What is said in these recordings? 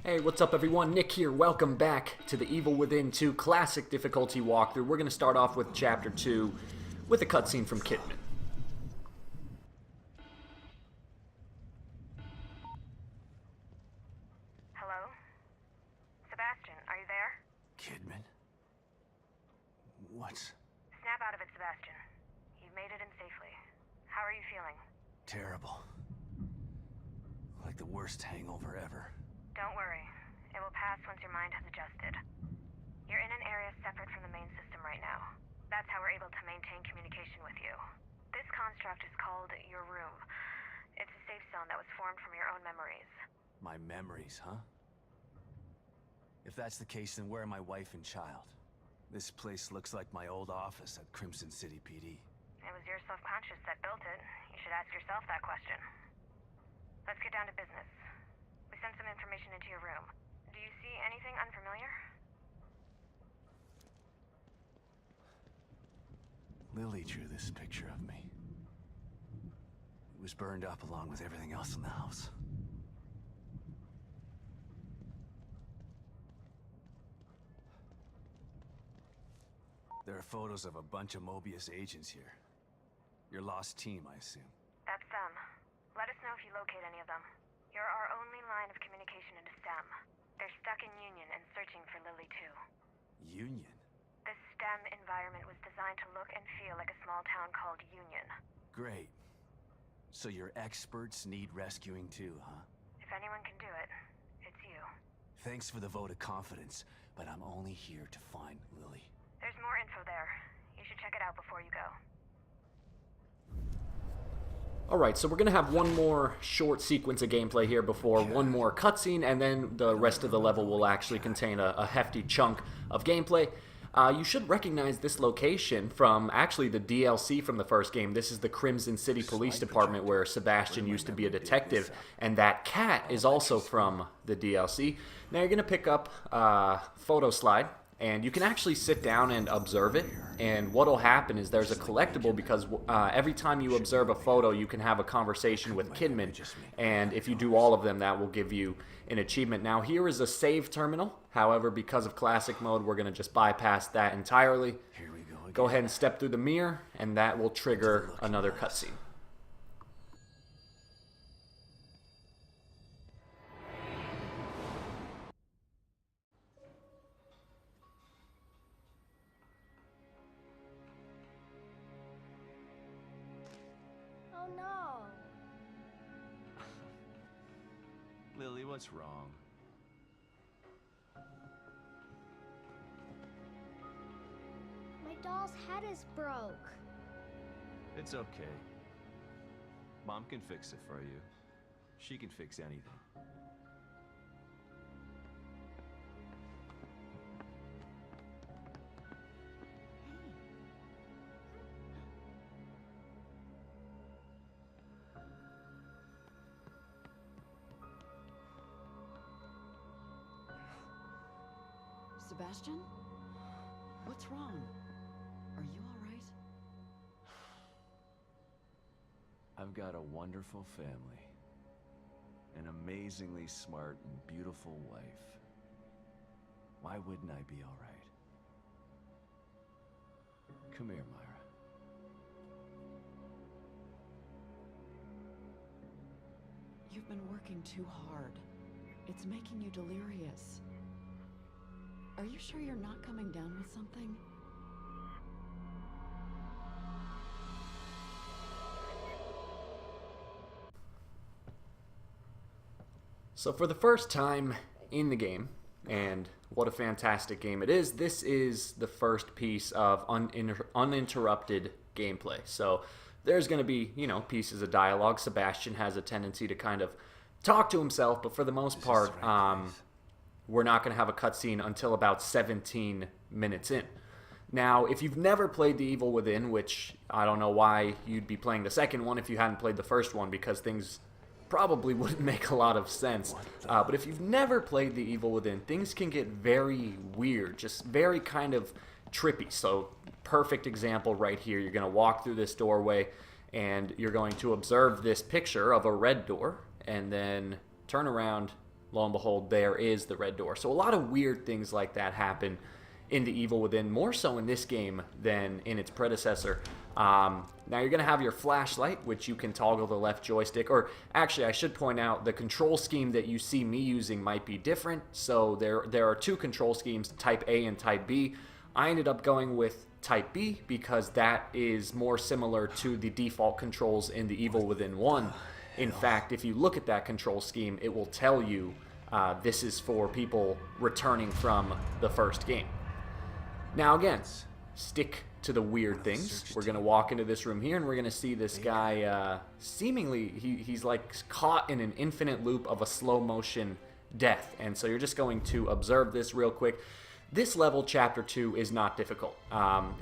Hey, what's up everyone? Nick here. Welcome back to the Evil Within 2 Classic Difficulty walkthrough. We're going to start off with Chapter 2 with a cutscene from Kidman. Hello? Sebastian, are you there? Kidman? What's... Snap out of it, Sebastian. You've made it in safely. How are you feeling? terrible? Like the worst hangover ever. Don't worry. It will pass once your mind has adjusted. You're in an area separate from the main system right now. That's how we're able to maintain communication with you. This construct is called your room. It's a safe zone that was formed from your own memories. My memories, huh? If that's the case, then where are my wife and child? This place looks like my old office at Crimson City PD. It was your subconscious that built it. You should ask yourself that question. Let's get down to business. We sent some information into your room. Do you see anything unfamiliar? Lily drew this picture of me. It was burned up along with everything else in the house. There are photos of a bunch of Mobius agents here. Your lost team, I assume. That's them. Let us know if you locate any of them. You're our only line of communication into STEM. They're stuck in Union and searching for Lily too. Union? The STEM environment was designed to look and feel like a small town called Union. Great. So your experts need rescuing too, huh? If anyone can do it, it's you. Thanks for the vote of confidence, but I'm only here to find Lily. There's more info there. You should check it out before you go. Alright, so we're going to have one more short sequence of gameplay here before one more cutscene, and then the rest of the level will actually contain a hefty chunk of gameplay. You should recognize this location from actually the DLC from the first game. This is the Crimson City Police Department where Sebastian used to be a detective, and that cat is also from the DLC. Now you're going to pick up a photo slide, and you can actually sit down and observe it, and what will happen is there's a collectible because every time you observe a photo you can have a conversation with Kidman, and if you do all of them that will give you an achievement. Now here is a save terminal, however because of classic mode we're going to just bypass that entirely. Here we go again. Go ahead and step through the mirror and that will trigger another cutscene. Oh no! Lily, what's wrong? My doll's head is broke. It's okay. Mom can fix it for you. She can fix anything. Sebastian? What's wrong? Are you all right? I've got a wonderful family. An amazingly smart and beautiful wife. Why wouldn't I be all right? Come here, Myra. You've been working too hard. It's making you delirious. Are you sure you're not coming down with something? So for the first time in the game, and what a fantastic game it is, this is the first piece of uninterrupted gameplay. So there's going to be, pieces of dialogue. Sebastian has a tendency to kind of talk to himself, but for the most part, we're not going to have a cutscene until about 17 minutes in. Now, if you've never played The Evil Within, which I don't know why you'd be playing the second one if you hadn't played the first one, because things probably wouldn't make a lot of sense. But if you've never played The Evil Within, things can get very weird, just very kind of trippy. So, perfect example right here. You're going to walk through this doorway, and you're going to observe this picture of a red door, and then turn around, lo and behold, there is the red door. So a lot of weird things like that happen in The Evil Within, more so in this game than in its predecessor. Now you're going to have your flashlight, which you can toggle the left joystick, or actually I should point out the control scheme that you see me using might be different. So there are two control schemes, Type A and Type B. I ended up going with Type B because that is more similar to the default controls in The Evil Within 1. In fact, if you look at that control scheme, it will tell you this is for people returning from the first game. Now again, stick to the weird things. We're going to walk into this room here and we're going to see this guy seemingly, he's like caught in an infinite loop of a slow motion death. And so you're just going to observe this real quick. This level, Chapter 2, is not difficult.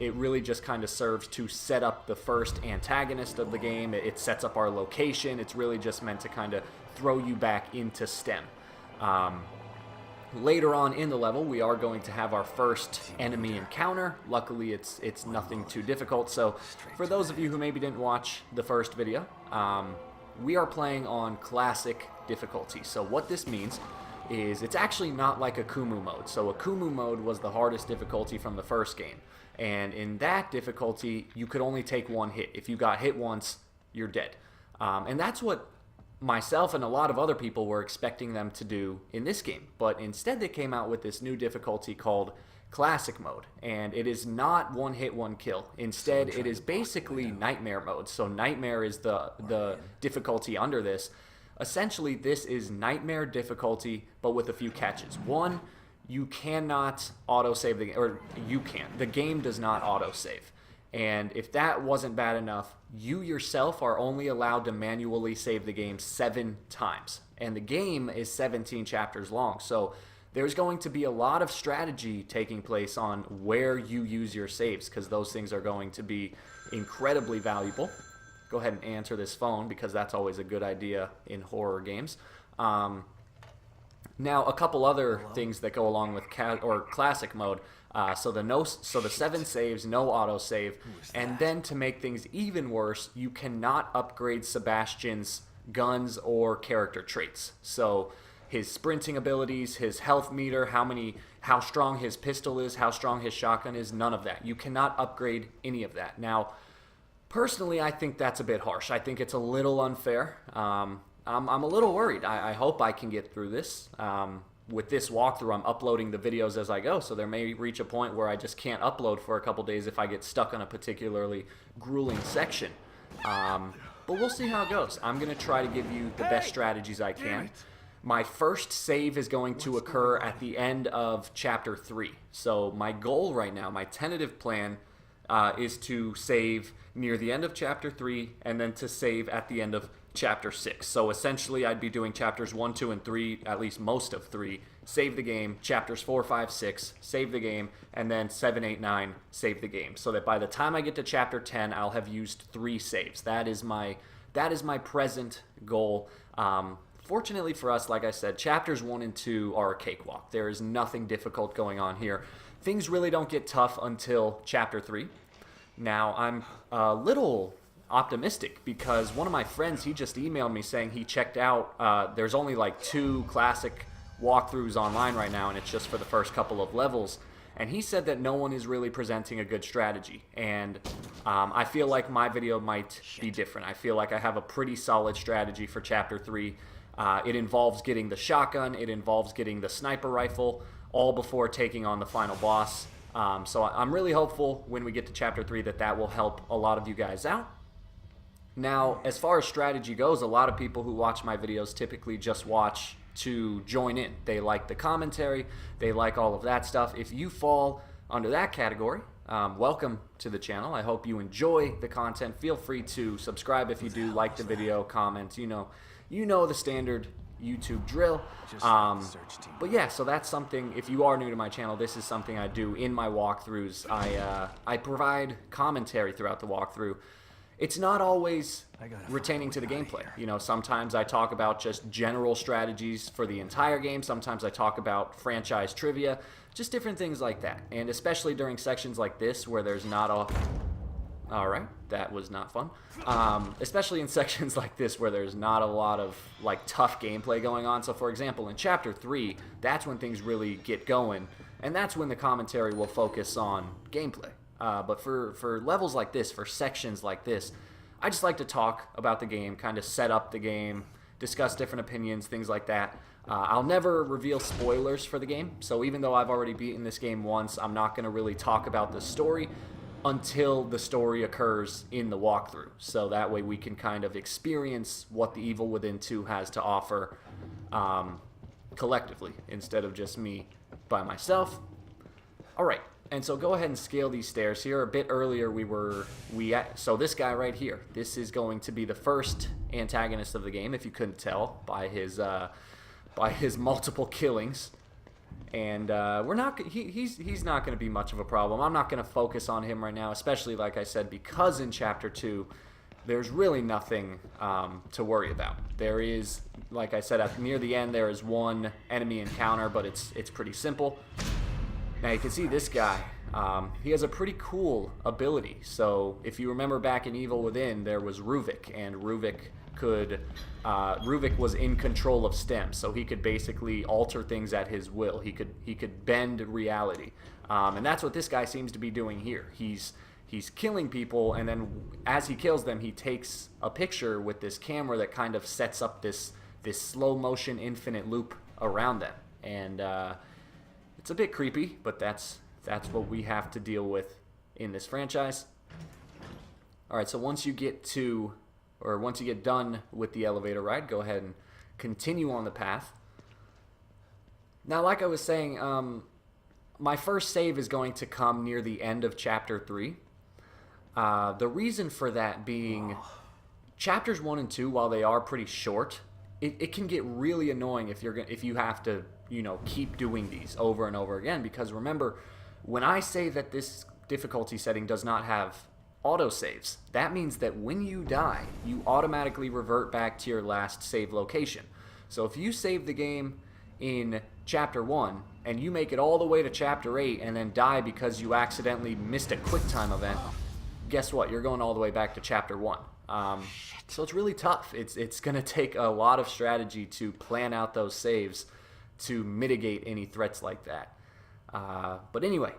It really just kind of serves to set up the first antagonist of the game. It sets up our location. It's really just meant to kind of throw you back into STEM. Later on in the level, we are going to have our first enemy encounter. Luckily, it's nothing too difficult. So for those of you who maybe didn't watch the first video, we are playing on classic difficulty. So what this means is it's actually not like Akumu mode. So Akumu mode was the hardest difficulty from the first game. And in that difficulty, you could only take one hit. If you got hit once, you're dead. And that's what myself and a lot of other people were expecting them to do in this game. But instead they came out with this new difficulty called Classic mode. And it is not one hit, one kill. Instead, it is basically Nightmare mode. So Nightmare is the difficulty under this. Essentially, this is Nightmare difficulty, but with a few catches. One, you cannot autosave the game, or you can. The game does not autosave. And if that wasn't bad enough, you yourself are only allowed to manually save the game 7 times. And the game is 17 chapters long. So there's going to be a lot of strategy taking place on where you use your saves, because those things are going to be incredibly valuable. Go ahead and answer this phone, because that's always a good idea in horror games. Now, a couple other things that go along with classic mode. So the 7 saves, no autosave, and then to make things even worse, you cannot upgrade Sebastian's guns or character traits. So his sprinting abilities, his health meter, how strong his pistol is, how strong his shotgun is, none of that. You cannot upgrade any of that. Now, personally, I think that's a bit harsh. I think it's a little unfair. I'm a little worried. I hope I can get through this. With this walkthrough, I'm uploading the videos as I go, so there may reach a point where I just can't upload for a couple days if I get stuck on a particularly grueling section. But we'll see how it goes. I'm going to try to give you the best strategies I can. My first save is going to occur at the end of Chapter 3. So my goal right now, my tentative plan, is to save near the end of Chapter 3 and then to save at the end of Chapter 6. So essentially I'd be doing Chapters 1, 2, and 3, at least most of 3, save the game, Chapters 4, 5, 6, save the game, and then 7, 8, 9, save the game. So that by the time I get to Chapter 10, I'll have used 3 saves. That is my present goal. Fortunately for us, like I said, Chapters 1 and 2 are a cakewalk. There is nothing difficult going on here. Things really don't get tough until Chapter 3. Now, I'm a little optimistic because one of my friends, he just emailed me saying he checked out, there's only like 2 classic walkthroughs online right now, and it's just for the first couple of levels, and he said that no one is really presenting a good strategy, and I feel like my video might be different. I feel like I have a pretty solid strategy for Chapter 3. It involves getting the shotgun, it involves getting the sniper rifle, all before taking on the final boss. So I'm really hopeful when we get to Chapter 3 that will help a lot of you guys out. Now, as far as strategy goes, a lot of people who watch my videos typically just watch to join in. They like the commentary, they like all of that stuff. If you fall under that category, welcome to the channel. I hope you enjoy the content. Feel free to subscribe if you do, like the video, comment, you know the standard YouTube drill. But yeah, so that's something, if you are new to my channel, this is something I do in my walkthroughs. I provide commentary throughout the walkthrough. It's not always retaining to the gameplay. Sometimes I talk about just general strategies for the entire game. Sometimes I talk about franchise trivia, just different things like that. And especially during sections like this where there's not Alright, that was not fun. Especially in sections like this where there's not a lot of like tough gameplay going on. So for example, in Chapter 3, that's when things really get going, and that's when the commentary will focus on gameplay. But for levels like this, for sections like this, I just like to talk about the game, kind of set up the game, discuss different opinions, things like that. I'll never reveal spoilers for the game, so even though I've already beaten this game once, I'm not going to really talk about the story until the story occurs in the walkthrough. So that way we can kind of experience what the Evil Within 2 has to offer collectively, instead of just me by myself. Alright, and so go ahead and scale these stairs here. A bit earlier so this guy right here, this is going to be the first antagonist of the game, if you couldn't tell by his multiple killings. And he's not going to be much of a problem. I'm not going to focus on him right now, especially like I said, because in Chapter 2 there's really nothing to worry about. There is, like I said, near the end there is one enemy encounter, but it's pretty simple. Now you can see this guy, he has a pretty cool ability. So if you remember back in Evil Within, there was Ruvik, and Ruvik was in control of STEM, so he could basically alter things at his will. He could bend reality, and that's what this guy seems to be doing here. He's killing people, and then as he kills them, he takes a picture with this camera that kind of sets up this slow motion infinite loop around them, and it's a bit creepy, but that's what we have to deal with in this franchise. All right, so once you get done with the elevator ride, go ahead and continue on the path. Now, like I was saying, my first save is going to come near the end of Chapter 3. The reason for that being, Chapters 1 and 2, while they are pretty short, it can get really annoying if you have to, keep doing these over and over again. Because remember, when I say that this difficulty setting does not have autosaves, that means that when you die, you automatically revert back to your last save location. So if you save the game in Chapter 1 and you make it all the way to Chapter 8 and then die because you accidentally missed a QuickTime event, guess what? You're going all the way back to Chapter 1. So it's really tough. It's going to take a lot of strategy to plan out those saves to mitigate any threats like that. But anyway,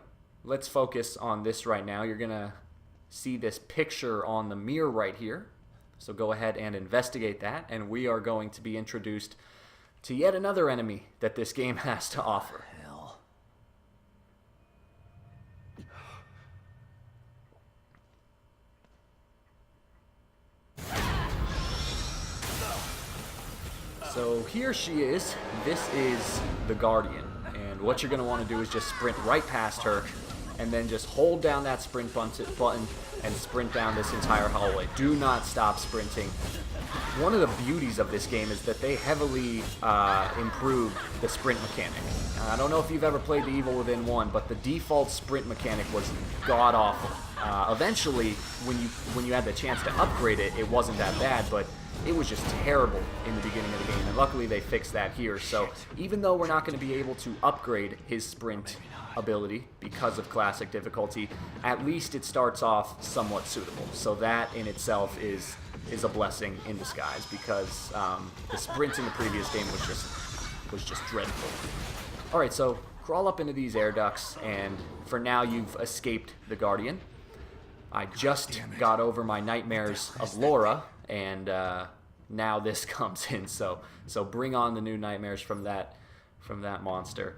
let's focus on this right now. You're going to see this picture on the mirror right here. So go ahead and investigate that, and we are going to be introduced to yet another enemy that this game has to offer. Hell. So here she is. This is the Guardian, and what you're going to want to do is just sprint right past her, and then just hold down that sprint button and sprint down this entire hallway. Do not stop sprinting. One of the beauties of this game is that they heavily improved the sprint mechanic. I don't know if you've ever played the Evil Within 1, but the default sprint mechanic was god-awful. Eventually, when you had the chance to upgrade it, it wasn't that bad, but it was just terrible in the beginning of the game, and luckily they fixed that here. So even though we're not going to be able to upgrade his sprint ability because of classic difficulty, at least it starts off somewhat suitable. So that in itself is a blessing in disguise, because the sprint in the previous game was just dreadful. All right, so crawl up into these air ducts, and for now you've escaped the Guardian. I just got over my nightmares of Laura, and now this comes in. So bring on the new nightmares from that monster.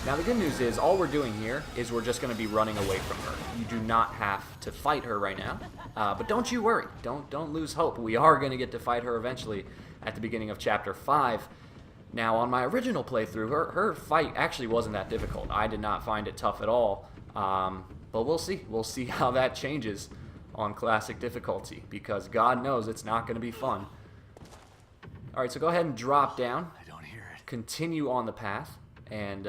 Now the good news is, all we're doing here is we're just going to be running away from her. You do not have to fight her right now, but don't you worry. Don't lose hope. We are going to get to fight her eventually at the beginning of Chapter 5. Now, on my original playthrough, her fight actually wasn't that difficult. I did not find it tough at all, but we'll see. We'll see how that changes on classic difficulty, because God knows it's not going to be fun. All right, so go ahead and drop down. I don't hear it. Continue on the path, and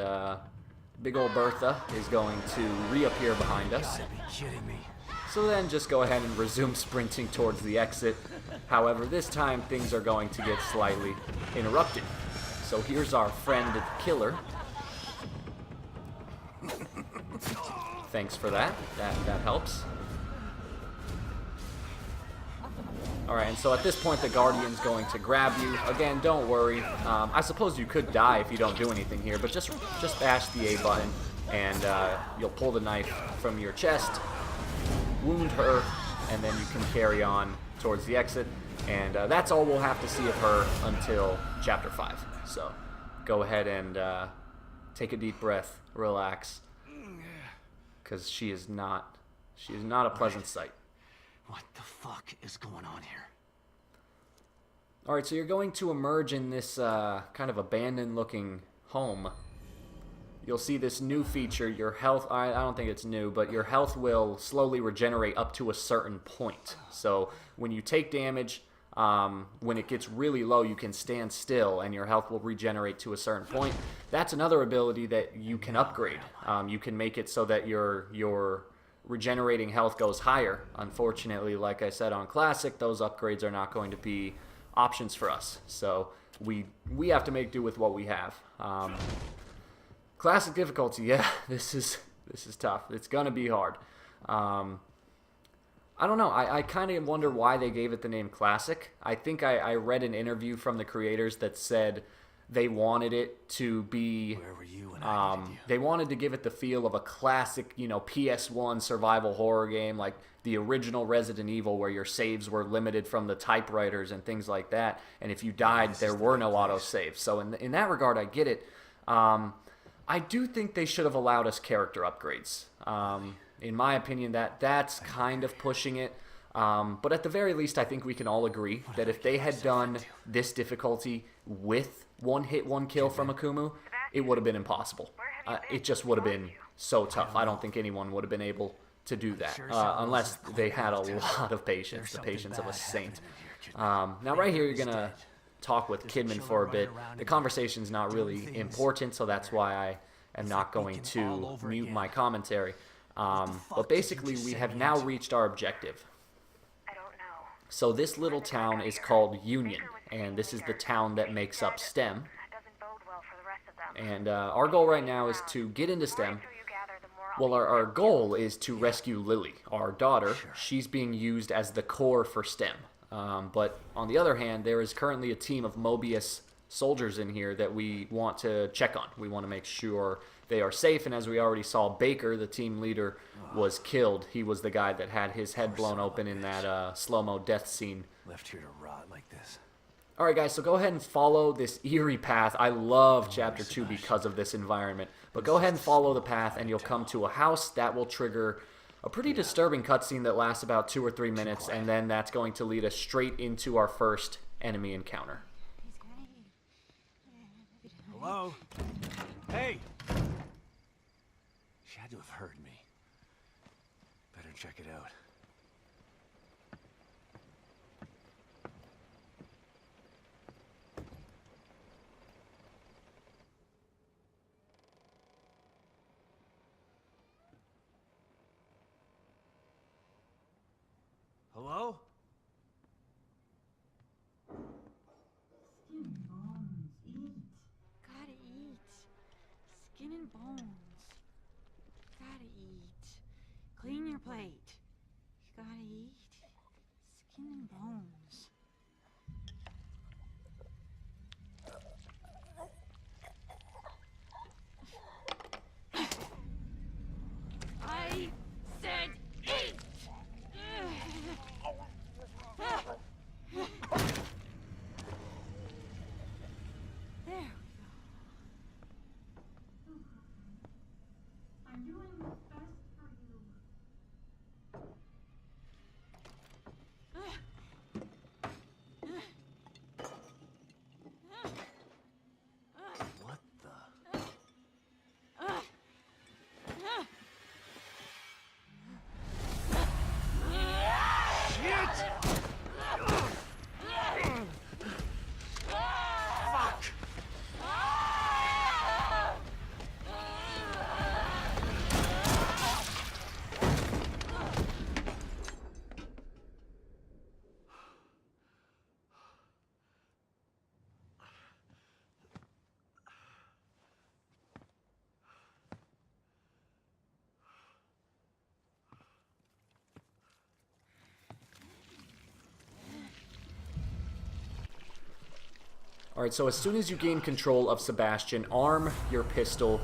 big old Bertha is going to reappear behind us. You gotta be kidding me. So then just go ahead and resume sprinting towards the exit. However, this time things are going to get slightly interrupted. So here's our friend the killer. thanks for that. That helps. Alright, and so at this point the Guardian's going to grab you. Again, don't worry. I suppose you could die if you don't do anything here, but just bash the A button, and you'll pull the knife from your chest, wound her, and then you can carry on towards the exit. And that's all we'll have to see of her until Chapter 5. So go ahead and take a deep breath, relax, because she is not a pleasant sight. What the fuck is going on here? Alright, so you're going to emerge in this kind of abandoned-looking home. You'll see this new feature, your health, I don't think it's new, but your health will slowly regenerate up to a certain point. So when you take damage, when it gets really low, you can stand still and your health will regenerate to a certain point. That's another ability that you can upgrade. You can make it so that your regenerating health goes higher. Unfortunately, like I said on Classic, those upgrades are not going to be options for us. So we have to make do with what we have. Classic difficulty, yeah, this is tough. It's gonna be hard. I don't know. I kind of wonder why they gave it the name Classic. I think I read an interview from the creators that said they wanted it to be, Where were you when I needed you? they wanted to give it the feel of a classic, PS1 survival horror game, like the original Resident Evil, where your saves were limited from the typewriters and things like that. And if you died, there were no autosaves. So in that regard, I get it. I do think they should have allowed us character upgrades. In my opinion, that's kind of pushing it. But at the very least, I think we can all agree that if they had done this difficulty with one hit, one kill from Akumu, it would have been impossible. It just would have been so tough. I don't think anyone would have been able to do that, unless they had a lot of patience, the patience of a saint. Now right here, you're going to talk with Kidman for a bit. The conversation's not really important, so that's why I am not going to mute my commentary. But basically, we have now reached our objective. I don't know. So this little town is called Union, and this is the town that makes up STEM. That doesn't bode well for the rest of them. And our goal right now is to get into STEM. The more you gather, the more Well, our goal is to rescue Lily, our daughter. She's being used as the core for STEM. But on the other hand, there is currently a team of Mobius soldiers in here that we want to check on. We want to make sure they are safe, and as we already saw, Baker, the team leader, was killed. He was the guy that had his head blown open in that slow-mo death scene. Left here to rot like this. Alright guys, so go ahead and follow this eerie path. I love Chapter 2 because of this environment. But go ahead and follow the path and you'll come to a house that will trigger a pretty disturbing cutscene that lasts about 2 or 3 minutes, and then that's going to lead us straight into our first enemy encounter. Hello? Hey! She had to have heard me. Better check it out. Hello? Skin and bones, eat. Gotta eat. Skin and bones. Gotta eat. Clean your plate. Gotta eat. Skin and bones. I said eat! There we go. I'm doing what's best for you. What the? Alright, so as soon as you gain control of Sebastian, arm your pistol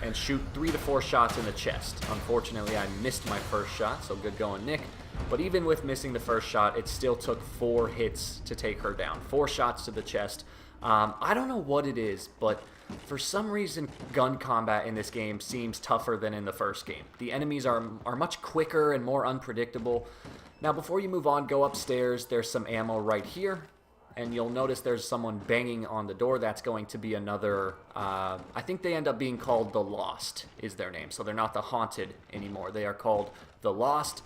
and shoot 3 to 4 shots in the chest. Unfortunately, I missed my first shot, so good going, Nick. But even with missing the first shot, it still took 4 hits to take her down. 4 shots to the chest. I don't know what it is, but for some reason, gun combat in this game seems tougher than in the first game. The enemies are much quicker and more unpredictable. Now, before you move on, go upstairs. There's some ammo right here. And you'll notice there's someone banging on the door. That's going to be another, I think they end up being called the Lost is their name. So they're not the Haunted anymore. They are called the Lost.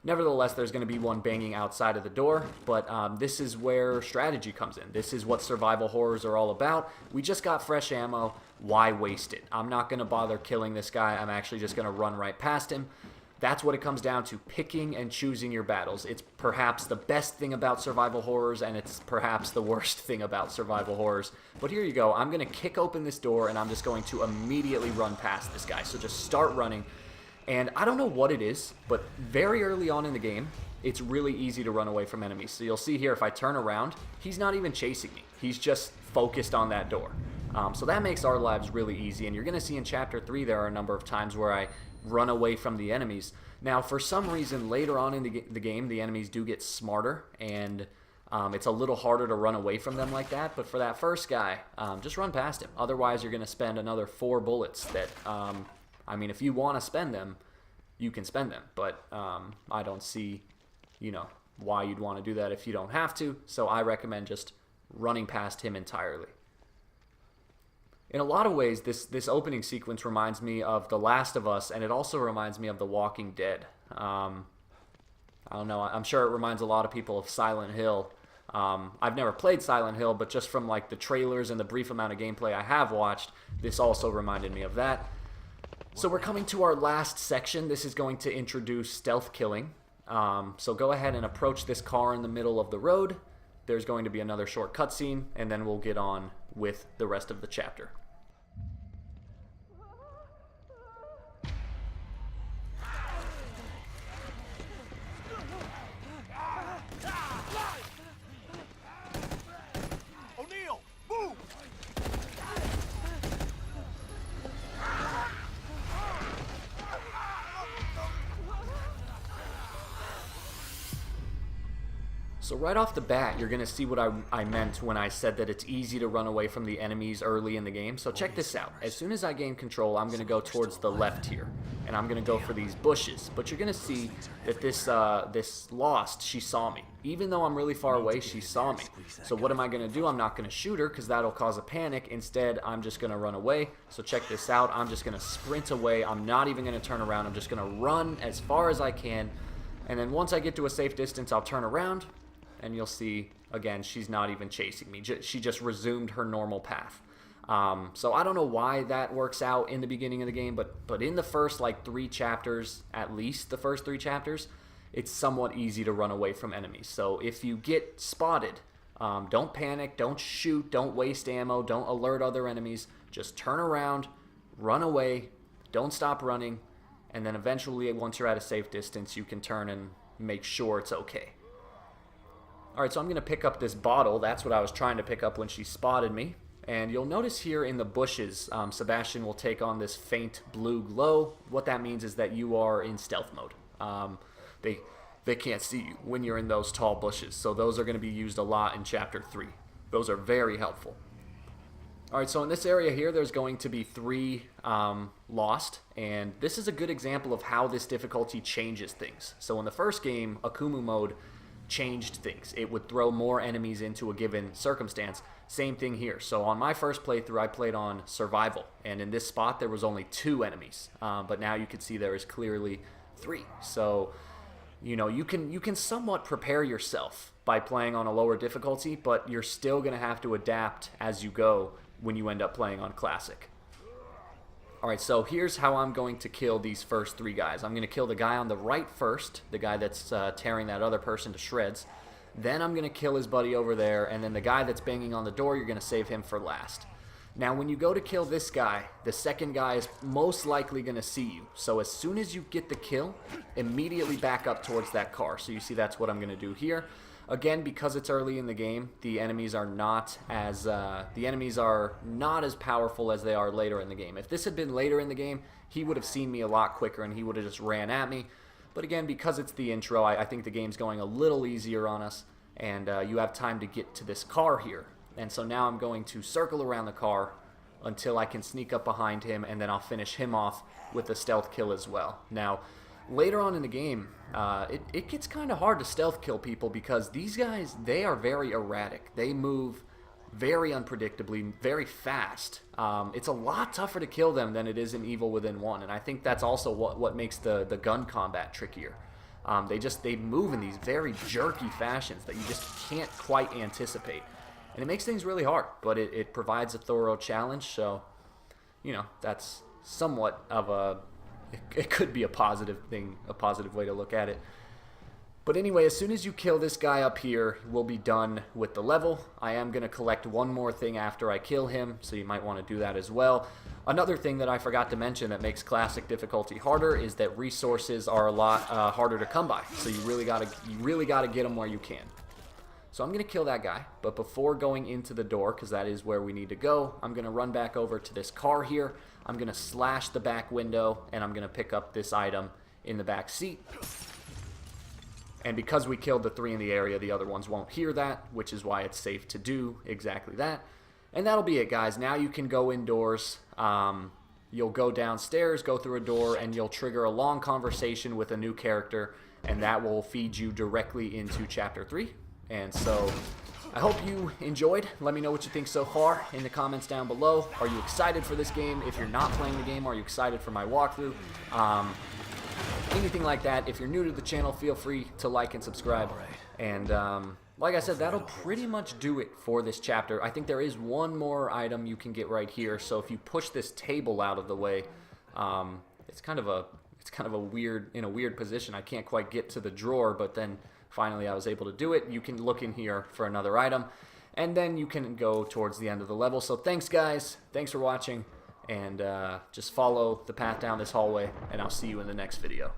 Nevertheless, there's going to be one banging outside of the door. But this is where strategy comes in. This is what survival horrors are all about. We just got fresh ammo. Why waste it? I'm not going to bother killing this guy. I'm actually just going to run right past him. That's what it comes down to, picking and choosing your battles. It's perhaps the best thing about survival horrors, and it's perhaps the worst thing about survival horrors. But here you go. I'm going to kick open this door, and I'm just going to immediately run past this guy. So just start running. And I don't know what it is, but very early on in the game, it's really easy to run away from enemies. So you'll see here, if I turn around, he's not even chasing me. He's just focused on that door. So that makes our lives really easy. And you're going to see in Chapter 3, there are a number of times where I run away from the enemies. Now, for some reason, later on in the game, the enemies do get smarter, and it's a little harder to run away from them like that. But for that first guy, just run past him. Otherwise, you're going to spend another 4 bullets that, I mean, if you want to spend them, you can spend them. But I don't see, why you'd want to do that if you don't have to. So I recommend just running past him entirely. In a lot of ways, this opening sequence reminds me of The Last of Us, and it also reminds me of The Walking Dead. I don't know, I'm sure it reminds a lot of people of Silent Hill. I've never played Silent Hill, but just from like the trailers and the brief amount of gameplay I have watched, this also reminded me of that. So we're coming to our last section. This is going to introduce stealth killing. So go ahead and approach this car in the middle of the road. There's going to be another short cutscene, and then we'll get on with the rest of the chapter. So right off the bat, you're going to see what I meant when I said that it's easy to run away from the enemies early in the game. So check this out. As soon as I gain control, I'm going to go towards the left here. And I'm going to go for these bushes. But you're going to see that this Lost, she saw me. Even though I'm really far away, she saw me. So what am I going to do? I'm not going to shoot her because that'll cause a panic. Instead, I'm just going to run away. So check this out. I'm just going to sprint away. I'm not even going to turn around. I'm just going to run as far as I can. And then once I get to a safe distance, I'll turn around. And you'll see, again, she's not even chasing me. She just resumed her normal path. So I don't know why that works out in the beginning of the game, but in the first, 3 chapters, at least the first 3 chapters, it's somewhat easy to run away from enemies. So if you get spotted, don't panic, don't shoot, don't waste ammo, don't alert other enemies. Just turn around, run away, don't stop running, and then eventually, once you're at a safe distance, you can turn and make sure it's okay. Alright, so I'm going to pick up this bottle. That's what I was trying to pick up when she spotted me. And you'll notice here in the bushes, Sebastian will take on this faint blue glow. What that means is that you are in stealth mode. They can't see you when you're in those tall bushes. So those are going to be used a lot in Chapter 3. Those are very helpful. Alright, so in this area here, there's going to be 3 Lost. And this is a good example of how this difficulty changes things. So in the first game, Akumu mode changed things. It would throw more enemies into a given circumstance. Same thing here. So on my first playthrough, I played on survival, and in this spot there was only 2 enemies, but now you can see there is clearly 3. So you can somewhat prepare yourself by playing on a lower difficulty, but you're still going to have to adapt as you go when you end up playing on classic. Alright, so here's how I'm going to kill these first 3 guys. I'm going to kill the guy on the right first, the guy that's tearing that other person to shreds. Then I'm going to kill his buddy over there, and then the guy that's banging on the door, you're going to save him for last. Now, when you go to kill this guy, the second guy is most likely going to see you. So as soon as you get the kill, immediately back up towards that car. So you see that's what I'm going to do here. Again, because it's early in the game, the enemies are not as powerful as they are later in the game. If this had been later in the game, he would have seen me a lot quicker and he would have just ran at me. But again, because it's the intro, I think the game's going a little easier on us, and you have time to get to this car here. And so now I'm going to circle around the car until I can sneak up behind him, and then I'll finish him off with a stealth kill as well. Now, later on in the game, it gets kind of hard to stealth kill people because these guys, they are very erratic. They move very unpredictably, very fast. It's a lot tougher to kill them than it is in Evil Within 1, and I think that's also what makes the gun combat trickier. They move in these very jerky fashions that you just can't quite anticipate. And it makes things really hard, but it provides a thorough challenge, so, you know, that's somewhat of it could be a positive thing, a positive way to look at it. But anyway, as soon as you kill this guy up here, we'll be done with the level. I am going to collect one more thing after I kill him, so you might want to do that as well. Another thing that I forgot to mention that makes classic difficulty harder is that resources are a lot harder to come by, so you really gotta get them where you can. So I'm going to kill that guy, but before going into the door, because that is where we need to go, I'm going to run back over to this car here. I'm going to slash the back window, and I'm going to pick up this item in the back seat. And because we killed the 3 in the area, the other ones won't hear that, which is why it's safe to do exactly that. And that'll be it, guys. Now you can go indoors. You'll go downstairs, go through a door, and you'll trigger a long conversation with a new character, and that will feed you directly into Chapter 3. And so, I hope you enjoyed. Let me know what you think so far in the comments down below. Are you excited for this game? If you're not playing the game, are you excited for my walkthrough? Anything like that. If you're new to the channel, feel free to like and subscribe. And like I said, that'll pretty much do it for this chapter. I think there is one more item you can get right here. So if you push this table out of the way, it's kind of a weird position. I can't quite get to the drawer, but then finally I was able to do it. You can look in here for another item, and then you can go towards the end of the level. So thanks, guys. Thanks for watching, and just follow the path down this hallway, and I'll see you in the next video.